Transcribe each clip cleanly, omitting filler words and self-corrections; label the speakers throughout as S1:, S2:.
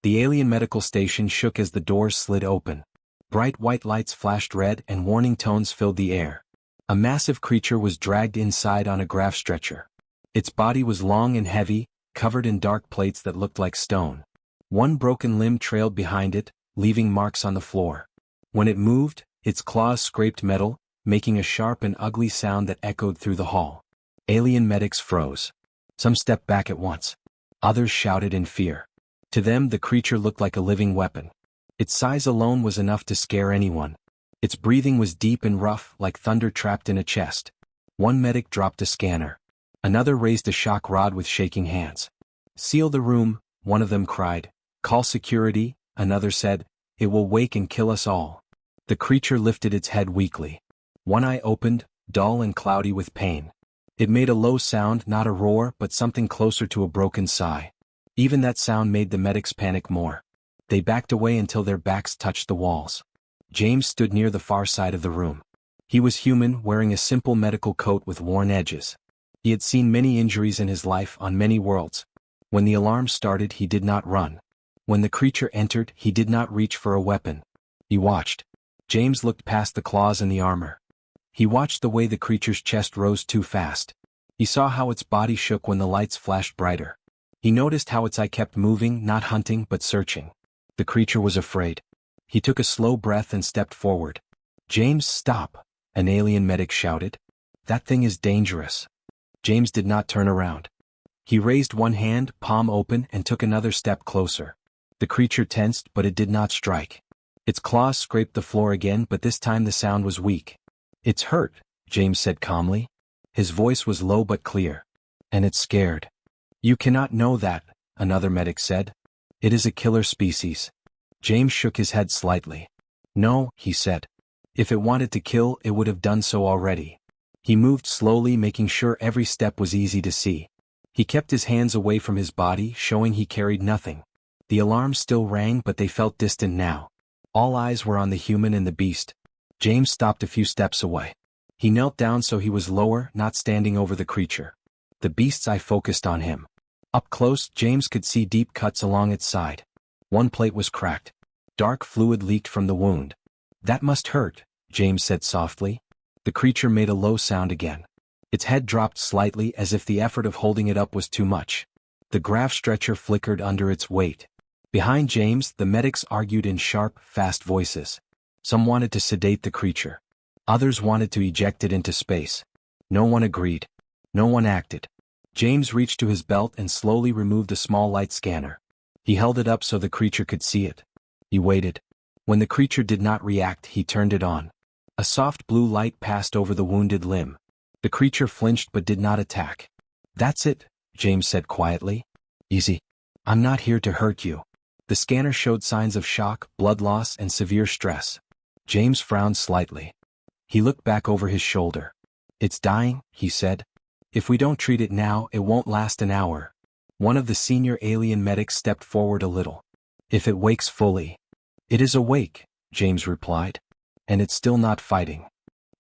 S1: The alien medical station shook as the doors slid open. Bright white lights flashed red and warning tones filled the air. A massive creature was dragged inside on a graph stretcher. Its body was long and heavy, covered in dark plates that looked like stone. One broken limb trailed behind it, leaving marks on the floor. When it moved, its claws scraped metal, making a sharp and ugly sound that echoed through the hall. Alien medics froze. Some stepped back at once. Others shouted in fear. To them, the creature looked like a living weapon. Its size alone was enough to scare anyone. Its breathing was deep and rough, like thunder trapped in a chest. One medic dropped a scanner. Another raised a shock rod with shaking hands. "Seal the room," one of them cried. "Call security," another said. "It will wake and kill us all." The creature lifted its head weakly. One eye opened, dull and cloudy with pain. It made a low sound, not a roar, but something closer to a broken sigh. Even that sound made the medics panic more. They backed away until their backs touched the walls. James stood near the far side of the room. He was human, wearing a simple medical coat with worn edges. He had seen many injuries in his life on many worlds. When the alarm started, he did not run. When the creature entered, he did not reach for a weapon. He watched. James looked past the claws and the armor. He watched the way the creature's chest rose too fast. He saw how its body shook when the lights flashed brighter. He noticed how its eye kept moving, not hunting but searching. The creature was afraid. He took a slow breath and stepped forward. "James, stop," an alien medic shouted. "That thing is dangerous." James did not turn around. He raised one hand, palm open, and took another step closer. The creature tensed, but it did not strike. Its claws scraped the floor again, but this time the sound was weak. "It's hurt," James said calmly. His voice was low but clear. "And it's scared." "You cannot know that," another medic said. "It is a killer species." James shook his head slightly. "No," he said. "If it wanted to kill, it would have done so already." He moved slowly, making sure every step was easy to see. He kept his hands away from his body, showing he carried nothing. The alarms still rang, but they felt distant now. All eyes were on the human and the beast. James stopped a few steps away. He knelt down so he was lower, not standing over the creature. The beast's eye focused on him. Up close, James could see deep cuts along its side. One plate was cracked. Dark fluid leaked from the wound. "That must hurt," James said softly. The creature made a low sound again. Its head dropped slightly as if the effort of holding it up was too much. The graph stretcher flickered under its weight. Behind James, the medics argued in sharp, fast voices. Some wanted to sedate the creature. Others wanted to eject it into space. No one agreed. No one acted. James reached to his belt and slowly removed a small light scanner. He held it up so the creature could see it. He waited. When the creature did not react, he turned it on. A soft blue light passed over the wounded limb. The creature flinched but did not attack. "That's it," James said quietly. "Easy. I'm not here to hurt you." The scanner showed signs of shock, blood loss, and severe stress. James frowned slightly. He looked back over his shoulder. "It's dying," he said. "If we don't treat it now, it won't last an hour." One of the senior alien medics stepped forward a little. "If it wakes fully." "It is awake," James replied. "And it's still not fighting."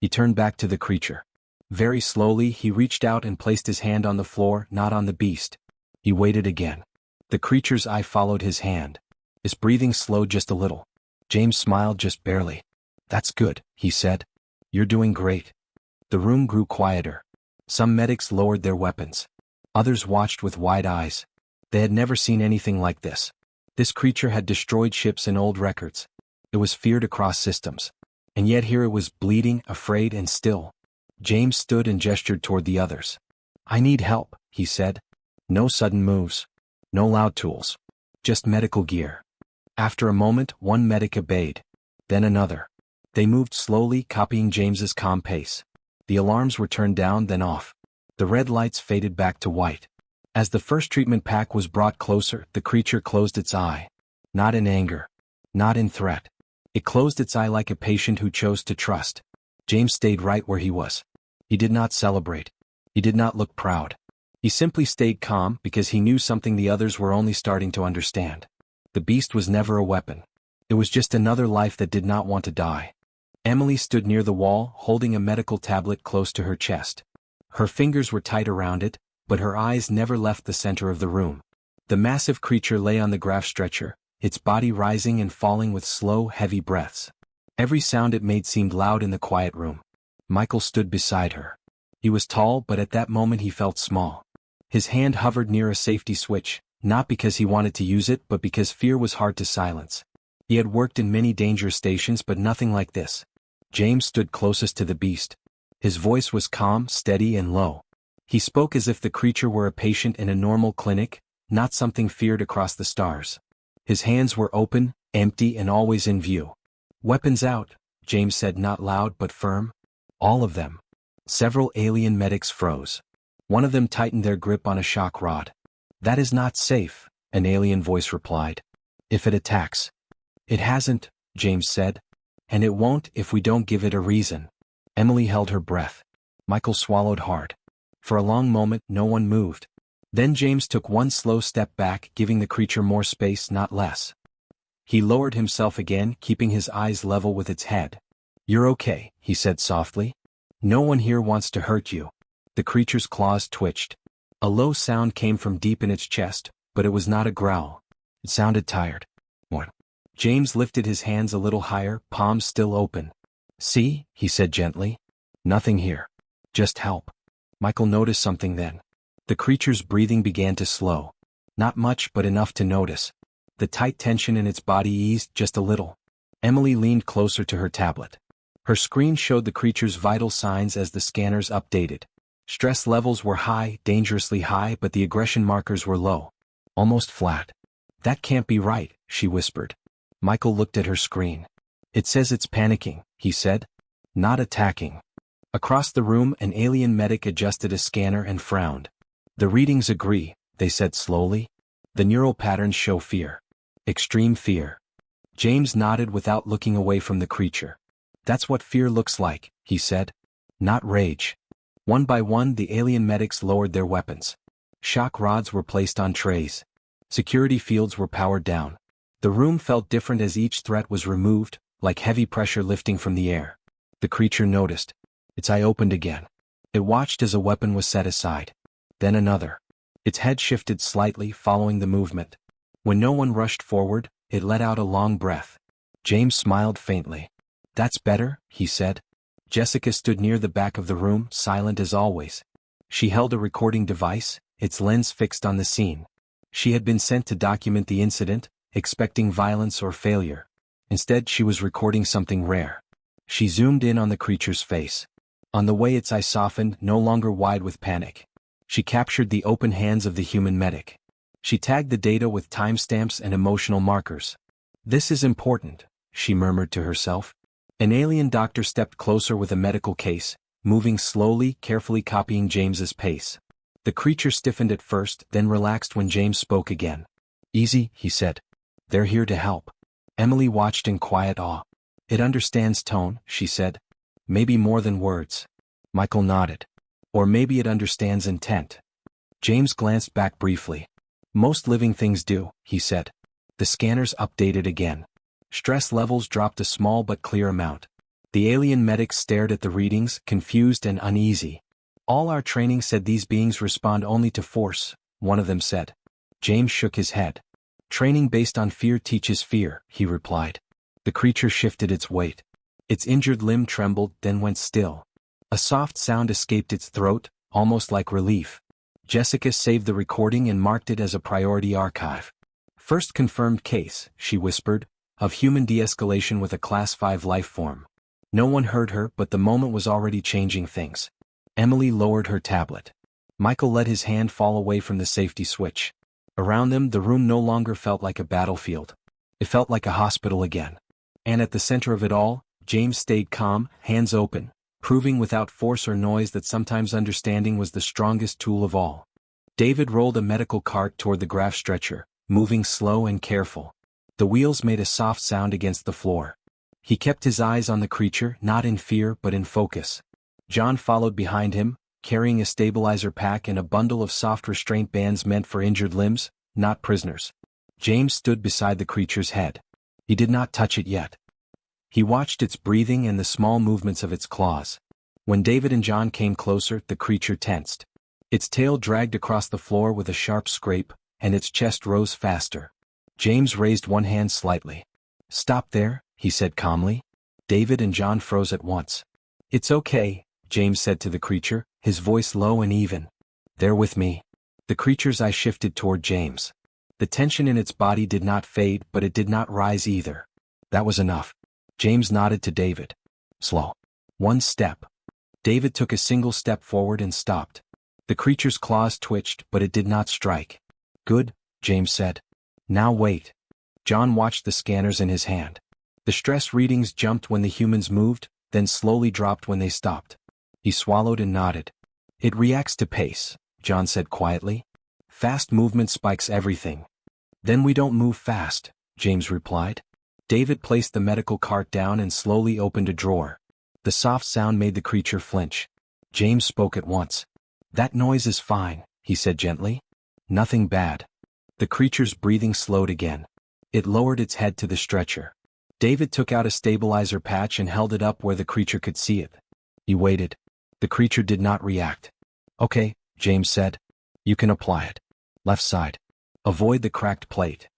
S1: He turned back to the creature. Very slowly, he reached out and placed his hand on the floor, not on the beast. He waited again. The creature's eye followed his hand. His breathing slowed just a little. James smiled just barely. "That's good," he said. "You're doing great." The room grew quieter. Some medics lowered their weapons. Others watched with wide eyes. They had never seen anything like this. This creature had destroyed ships and old records. It was feared across systems. And yet here it was bleeding, afraid, and still. James stood and gestured toward the others. "I need help," he said. "No sudden moves. No loud tools. Just medical gear." After a moment, one medic obeyed. Then another. They moved slowly, copying James's calm pace. The alarms were turned down, then off. The red lights faded back to white. As the first treatment pack was brought closer, the creature closed its eye. Not in anger. Not in threat. It closed its eye like a patient who chose to trust. James stayed right where he was. He did not celebrate. He did not look proud. He simply stayed calm because he knew something the others were only starting to understand. The beast was never a weapon. It was just another life that did not want to die. Emily stood near the wall, holding a medical tablet close to her chest. Her fingers were tight around it, but her eyes never left the center of the room. The massive creature lay on the graph stretcher, its body rising and falling with slow, heavy breaths. Every sound it made seemed loud in the quiet room. Michael stood beside her. He was tall, but at that moment he felt small. His hand hovered near a safety switch, not because he wanted to use it but because fear was hard to silence. He had worked in many danger stations but nothing like this. James stood closest to the beast. His voice was calm, steady, and low. He spoke as if the creature were a patient in a normal clinic, not something feared across the stars. His hands were open, empty, and always in view. "Weapons out," James said, not loud but firm. "All of them." Several alien medics froze. One of them tightened their grip on a shock rod. "That is not safe," an alien voice replied. "If it attacks." "It hasn't," James said. "And it won't if we don't give it a reason." Emily held her breath. Michael swallowed hard. For a long moment, no one moved. Then James took one slow step back, giving the creature more space, not less. He lowered himself again, keeping his eyes level with its head. "You're okay," he said softly. "No one here wants to hurt you." The creature's claws twitched. A low sound came from deep in its chest, but it was not a growl. It sounded tired. "What?" James lifted his hands a little higher, palms still open. "See," he said gently. "Nothing here. Just help." Michael noticed something then. The creature's breathing began to slow. Not much, but enough to notice. The tight tension in its body eased just a little. Emily leaned closer to her tablet. Her screen showed the creature's vital signs as the scanners updated. Stress levels were high, dangerously high, but the aggression markers were low. Almost flat. "That can't be right," she whispered. Michael looked at her screen. "It says it's panicking," he said. "Not attacking." Across the room, an alien medic adjusted a scanner and frowned. "The readings agree," they said slowly. "The neural patterns show fear. Extreme fear." James nodded without looking away from the creature. "That's what fear looks like," he said. "Not rage." One by one, the alien medics lowered their weapons. Shock rods were placed on trays. Security fields were powered down. The room felt different as each threat was removed, like heavy pressure lifting from the air. The creature noticed. Its eye opened again. It watched as a weapon was set aside. Then another. Its head shifted slightly, following the movement. When no one rushed forward, it let out a long breath. James smiled faintly. "That's better," he said. Jessica stood near the back of the room, silent as always. She held a recording device, its lens fixed on the scene. She had been sent to document the incident, expecting violence or failure. Instead, she was recording something rare. She zoomed in on the creature's face. On the way, its eyes softened, no longer wide with panic. She captured the open hands of the human medic. She tagged the data with timestamps and emotional markers. "This is important," she murmured to herself. An alien doctor stepped closer with a medical case, moving slowly, carefully copying James's pace. The creature stiffened at first, then relaxed when James spoke again. "Easy," he said. "They're here to help." Emily watched in quiet awe. "It understands tone," she said. "Maybe more than words." Michael nodded. "Or maybe it understands intent." James glanced back briefly. "Most living things do," he said. The scanners updated again. Stress levels dropped a small but clear amount. The alien medics stared at the readings, confused and uneasy. "All our training said these beings respond only to force," one of them said. James shook his head. "Training based on fear teaches fear," he replied. The creature shifted its weight. Its injured limb trembled, then went still. A soft sound escaped its throat, almost like relief. Jessica saved the recording and marked it as a priority archive. "First confirmed case," she whispered, "of human de-escalation with a Class 5 life form." No one heard her, but the moment was already changing things. Emily lowered her tablet. Michael let his hand fall away from the safety switch. Around them, the room no longer felt like a battlefield. It felt like a hospital again. And at the center of it all, James stayed calm, hands open, proving without force or noise that sometimes understanding was the strongest tool of all. David rolled a medical cart toward the graph stretcher, moving slow and careful. The wheels made a soft sound against the floor. He kept his eyes on the creature, not in fear but in focus. John followed behind him, carrying a stabilizer pack and a bundle of soft restraint bands meant for injured limbs, not prisoners. James stood beside the creature's head. He did not touch it yet. He watched its breathing and the small movements of its claws. When David and John came closer, the creature tensed. Its tail dragged across the floor with a sharp scrape, and its chest rose faster. James raised one hand slightly. "Stop there," he said calmly. David and John froze at once. "It's okay," James said to the creature, his voice low and even. "They're with me." The creature's eye shifted toward James. The tension in its body did not fade, but it did not rise either. That was enough. James nodded to David. "Slow. One step." David took a single step forward and stopped. The creature's claws twitched, but it did not strike. "Good," James said. "Now wait." John watched the scanners in his hand. The stress readings jumped when the humans moved, then slowly dropped when they stopped. He swallowed and nodded. "It reacts to pace," John said quietly. "Fast movement spikes everything." "Then we don't move fast," James replied. David placed the medical cart down and slowly opened a drawer. The soft sound made the creature flinch. James spoke at once. "That noise is fine," he said gently. "Nothing bad." The creature's breathing slowed again. It lowered its head to the stretcher. David took out a stabilizer patch and held it up where the creature could see it. He waited. The creature did not react. "Okay," James said. "You can apply it. Left side. Avoid the cracked plate."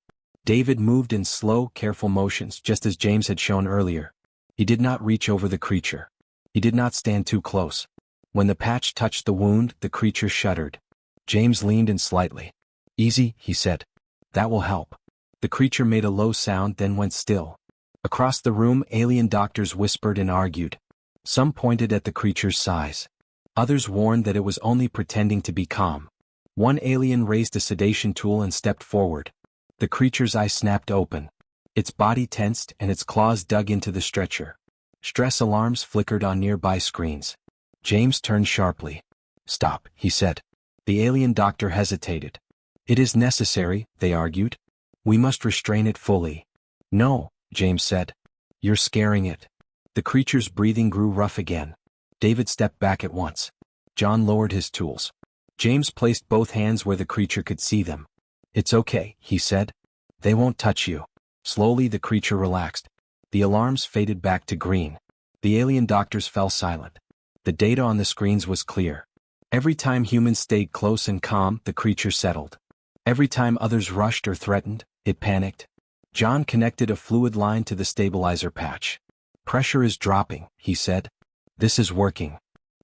S1: David moved in slow, careful motions just as James had shown earlier. He did not reach over the creature. He did not stand too close. When the patch touched the wound, the creature shuddered. James leaned in slightly. "Easy," he said. "That will help." The creature made a low sound, then went still. Across the room, alien doctors whispered and argued. Some pointed at the creature's size. Others warned that it was only pretending to be calm. One alien raised a sedation tool and stepped forward. The creature's eye snapped open. Its body tensed and its claws dug into the stretcher. Stress alarms flickered on nearby screens. James turned sharply. "Stop," he said. The alien doctor hesitated. "It is necessary," they argued. "We must restrain it fully." "No," James said. "You're scaring it." The creature's breathing grew rough again. David stepped back at once. John lowered his tools. James placed both hands where the creature could see them. "It's okay," he said. "They won't touch you." Slowly the creature relaxed. The alarms faded back to green. The alien doctors fell silent. The data on the screens was clear. Every time humans stayed close and calm, the creature settled. Every time others rushed or threatened, it panicked. John connected a fluid line to the stabilizer patch. "Pressure is dropping," he said. "This is working."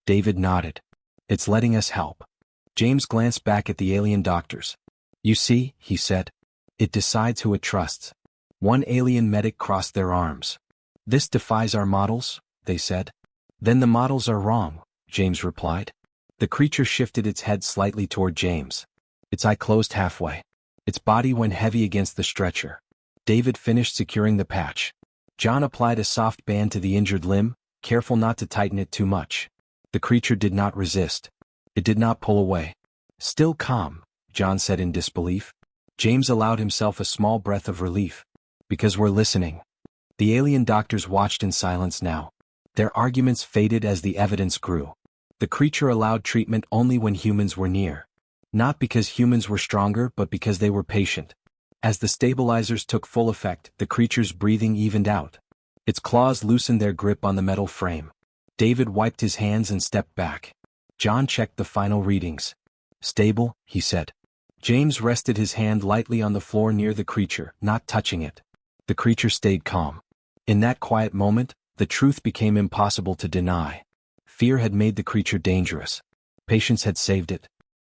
S1: David nodded. "It's letting us help." James glanced back at the alien doctors. "You see," he said. "It decides who it trusts." One alien medic crossed their arms. "This defies our models," they said. "Then the models are wrong," James replied. The creature shifted its head slightly toward James. Its eye closed halfway. Its body went heavy against the stretcher. David finished securing the patch. John applied a soft band to the injured limb, careful not to tighten it too much. The creature did not resist. It did not pull away. "Still calm," John said in disbelief. James allowed himself a small breath of relief. "Because we're listening." The alien doctors watched in silence now. Their arguments faded as the evidence grew. The creature allowed treatment only when humans were near. Not because humans were stronger, but because they were patient. As the stabilizers took full effect, the creature's breathing evened out. Its claws loosened their grip on the metal frame. David wiped his hands and stepped back. John checked the final readings. "Stable," he said. James rested his hand lightly on the floor near the creature, not touching it. The creature stayed calm. In that quiet moment, the truth became impossible to deny. Fear had made the creature dangerous. Patience had saved it.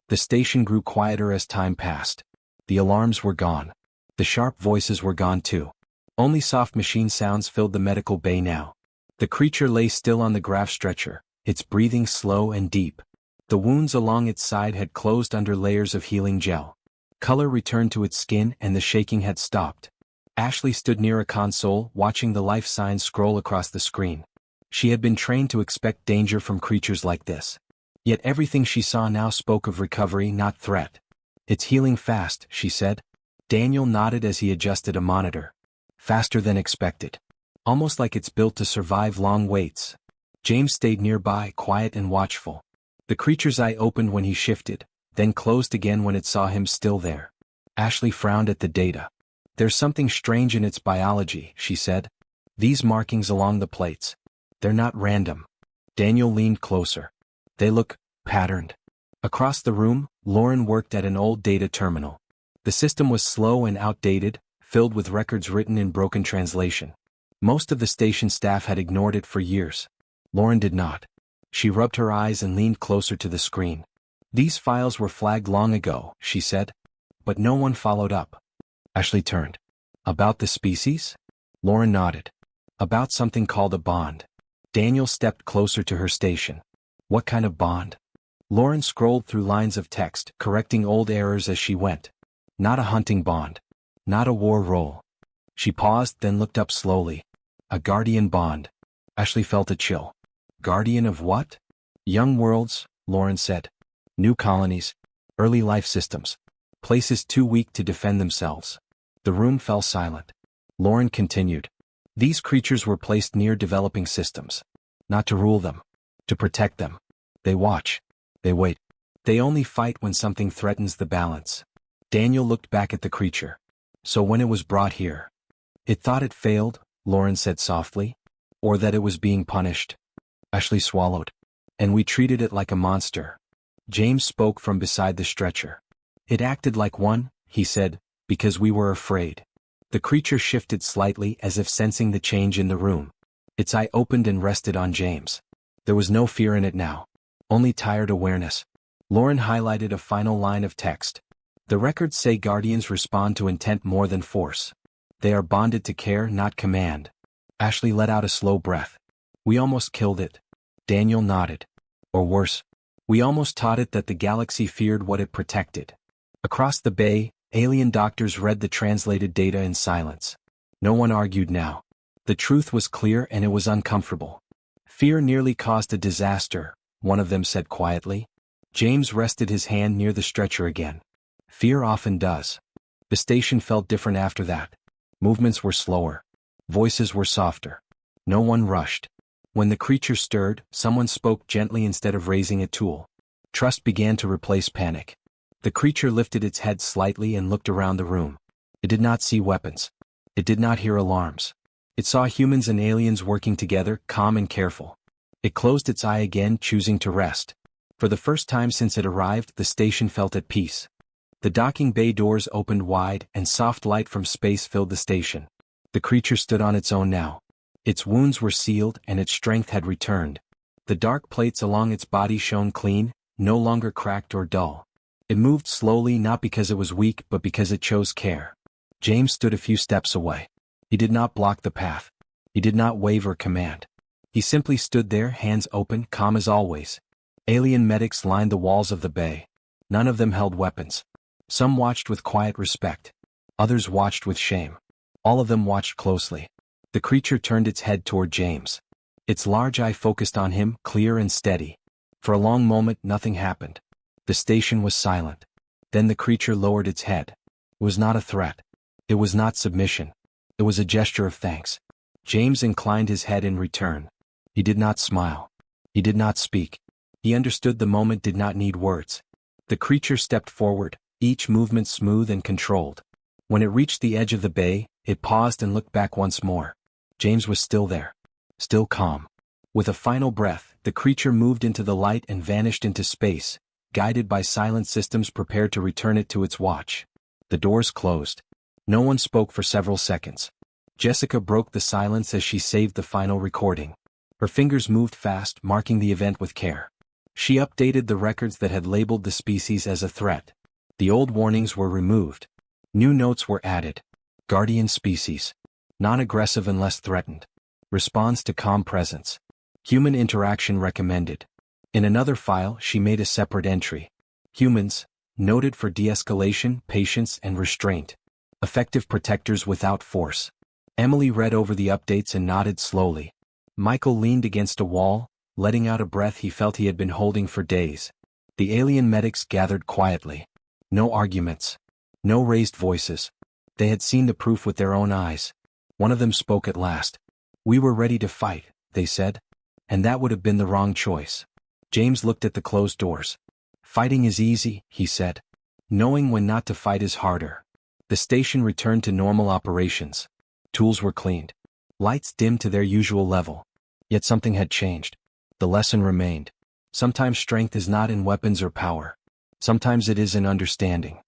S1: The station grew quieter as time passed. The alarms were gone. The sharp voices were gone too. Only soft machine sounds filled the medical bay now. The creature lay still on the graph stretcher, its breathing slow and deep. The wounds along its side had closed under layers of healing gel. Color returned to its skin and the shaking had stopped. Ashley stood near a console, watching the life signs scroll across the screen. She had been trained to expect danger from creatures like this. Yet everything she saw now spoke of recovery, not threat. "It's healing fast," she said. Daniel nodded as he adjusted a monitor. "Faster than expected. Almost like it's built to survive long waits." James stayed nearby, quiet and watchful. The creature's eye opened when he shifted, then closed again when it saw him still there. Ashley frowned at the data. "There's something strange in its biology," she said. "These markings along the plates. They're not random." Daniel leaned closer. "They look patterned." Across the room, Lauren worked at an old data terminal. The system was slow and outdated, filled with records written in broken translation. Most of the station staff had ignored it for years. Lauren did not. She rubbed her eyes and leaned closer to the screen. These files were flagged long ago, she said. But no one followed up. Ashley turned. About the species? Lauren nodded. About something called a bond. Daniel stepped closer to her station. What kind of bond? Lauren scrolled through lines of text, correcting old errors as she went. Not a hunting bond. Not a war role. She paused, then looked up slowly. A guardian bond. Ashley felt a chill. Guardian of what? Young worlds, Lauren said. New colonies. Early life systems. Places too weak to defend themselves. The room fell silent. Lauren continued. These creatures were placed near developing systems. Not to rule them. To protect them. They watch. They wait. They only fight when something threatens the balance. Daniel looked back at the creature. So when it was brought here, it thought it failed, Lauren said softly. Or that it was being punished. Ashley swallowed. And we treated it like a monster. James spoke from beside the stretcher. It acted like one, he said, because we were afraid. The creature shifted slightly as if sensing the change in the room. Its eye opened and rested on James. There was no fear in it now. Only tired awareness. Lauren highlighted a final line of text. The records say guardians respond to intent more than force. They are bonded to care, not command. Ashley let out a slow breath. We almost killed it. Daniel nodded. Or worse. We almost taught it that the galaxy feared what it protected. Across the bay, alien doctors read the translated data in silence. No one argued now. The truth was clear and it was uncomfortable. Fear nearly caused a disaster, one of them said quietly. James rested his hand near the stretcher again. Fear often does. The station felt different after that. Movements were slower. Voices were softer. No one rushed. When the creature stirred, someone spoke gently instead of raising a tool. Trust began to replace panic. The creature lifted its head slightly and looked around the room. It did not see weapons. It did not hear alarms. It saw humans and aliens working together, calm and careful. It closed its eye again, choosing to rest. For the first time since it arrived, the station felt at peace. The docking bay doors opened wide, and soft light from space filled the station. The creature stood on its own now. Its wounds were sealed, and its strength had returned. The dark plates along its body shone clean, no longer cracked or dull. It moved slowly, not because it was weak, but because it chose care. James stood a few steps away. He did not block the path. He did not wave or command. He simply stood there, hands open, calm as always. Alien medics lined the walls of the bay. None of them held weapons. Some watched with quiet respect. Others watched with shame. All of them watched closely. The creature turned its head toward James. Its large eye focused on him, clear and steady. For a long moment, nothing happened. The station was silent. Then the creature lowered its head. It was not a threat. It was not submission. It was a gesture of thanks. James inclined his head in return. He did not smile. He did not speak. He understood the moment did not need words. The creature stepped forward, each movement smooth and controlled. When it reached the edge of the bay, it paused and looked back once more. James was still there. Still calm. With a final breath, the creature moved into the light and vanished into space, guided by silent systems prepared to return it to its watch. The doors closed. No one spoke for several seconds. Jessica broke the silence as she saved the final recording. Her fingers moved fast, marking the event with care. She updated the records that had labeled the species as a threat. The old warnings were removed. New notes were added. Guardian species. Non-aggressive unless threatened. Responds to calm presence. Human interaction recommended. In another file, she made a separate entry. Humans, noted for de-escalation, patience, and restraint. Effective protectors without force. Emily read over the updates and nodded slowly. Michael leaned against a wall, letting out a breath he felt he had been holding for days. The alien medics gathered quietly. No arguments. No raised voices. They had seen the proof with their own eyes. One of them spoke at last. We were ready to fight, they said. And that would have been the wrong choice. James looked at the closed doors. Fighting is easy, he said. Knowing when not to fight is harder. The station returned to normal operations. Tools were cleaned. Lights dimmed to their usual level. Yet something had changed. The lesson remained. Sometimes strength is not in weapons or power. Sometimes it is in understanding.